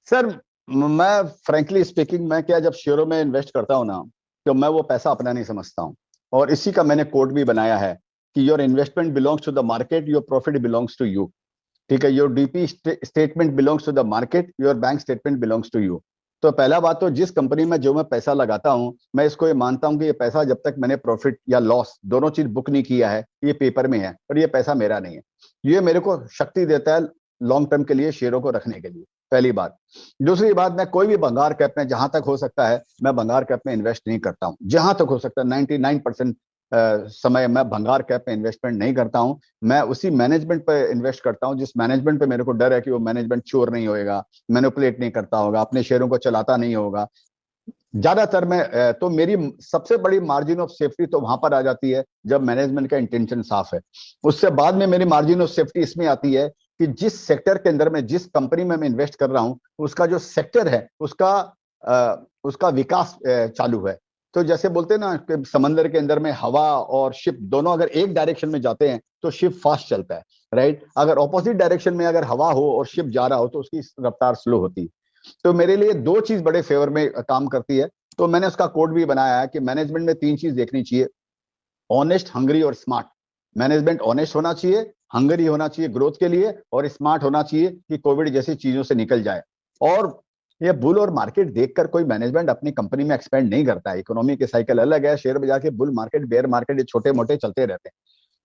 Sir मैं frankly speaking, मैं क्या, जब शेयरों में इन्वेस्ट करता हूँ ना, तो मैं वो पैसा अपना नहीं समझता हूँ। और इसी का मैंने कोड भी बनाया है कि your investment belongs to the market, your profit belongs to you. ठीक है, your DP statement belongs to the market, your bank statement belongs to you. तो पहला बात तो, जिस कंपनी में जो मैं पैसा लगाता हूँ, मैं इसको ये मानता हूँ कि ये पैसा जब तक मैंने प्रॉफिट या लॉस दोनों चीज बुक नहीं किया है, ये पेपर में है और ये पैसा मेरा नहीं है। ये मेरे को शक्ति देता है लॉन्ग टर्म के लिए शेयरों को रखने के लिए, पहली बात। दूसरी बात, मैं कोई भी भंगार कैप में, जहां तक हो सकता है मैं भंगार कैप में इन्वेस्ट नहीं करता हूं। जहां तक हो सकता है 99% समय मैं भंगार कैप में इन्वेस्टमेंट नहीं करता हूं। मैं उसी मैनेजमेंट पे इन्वेस्ट करता हूं जिस मैनेजमेंट पे मेरे को डर है कि वो मैनेजमेंट चोर नहीं होएगा, मैनिपुलेट नहीं करता होगा, अपने शेयरों को चलाता नहीं होगा। ज्यादातर मैं तो मेरी सबसे बड़ी मार्जिन ऑफ सेफ्टी तो वहां पर आ जाती है जब मैनेजमेंट का इंटेंशन साफ है। उससे बाद में मेरी मार्जिन ऑफ सेफ्टी इसमें आती है कि जिस सेक्टर के अंदर में, जिस कंपनी में मैं इन्वेस्ट कर रहा हूं, उसका जो सेक्टर है, उसका विकास चालू है। तो जैसे बोलते हैं ना कि समंदर के अंदर में हवा और शिप दोनों अगर एक डायरेक्शन में जाते हैं तो शिप फास्ट चलता है, राइट। अगर ऑपोजिट डायरेक्शन में अगर हवा हो और शिप जा रहा हो तो उसकी रफ्तार स्लो होती है। तो मेरे लिए दो चीज बड़े फेवर में काम करती है। तो मैंने उसका कोड भी बनाया है कि मैनेजमेंट में तीन चीज देखनी चाहिए: ऑनेस्ट, हंगरी और स्मार्ट। मैनेजमेंट ऑनेस्ट होना चाहिए, हंगरी होना चाहिए ग्रोथ के लिए, और स्मार्ट होना चाहिए कि कोविड जैसी चीजों से निकल जाए। और ये बुल और मार्केट देखकर कोई मैनेजमेंट अपनी कंपनी में एक्सपेंड नहीं करता है। इकोनॉमी के साइकिल अलग है, शेयर बाजार के बुल मार्केट, बेयर मार्केट, ये छोटे मोटे चलते रहते हैं।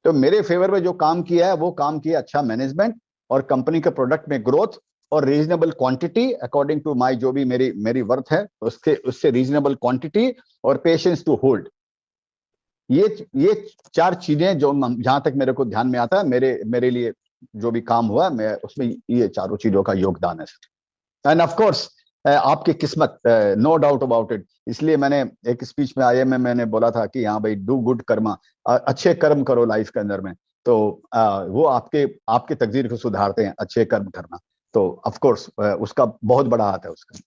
तो मेरे फेवर में जो काम किया है वो काम किया अच्छा मैनेजमेंट, और कंपनी के प्रोडक्ट में ग्रोथ, और reasonable quantity according to my जो भी मेरी मेरी वर्थ है उसके उससे रीजनेबल क्वांटिटी, और पेशेंस टू होल्ड। ये चार चीजें जो जहां तक मेरे को ध्यान में आता है, मेरे मेरे लिए जो भी काम हुआ, मैं उसमें ये चारों चीजों का योगदान है। एंड ऑफ कोर्स आपकी किस्मत, नो डाउट अबाउट इट। इसलिए मैंने एक स्पीच में आए में मैंने बोला था कि हाँ भाई, डू गुड कर्मा, अच्छे कर्म करो लाइफ के अंदर में। तो वो आपके आपके तकदीर को सुधारते हैं, अच्छे कर्म करना। तो ऑफ कोर्स उसका बहुत बड़ा हाथ है उसका।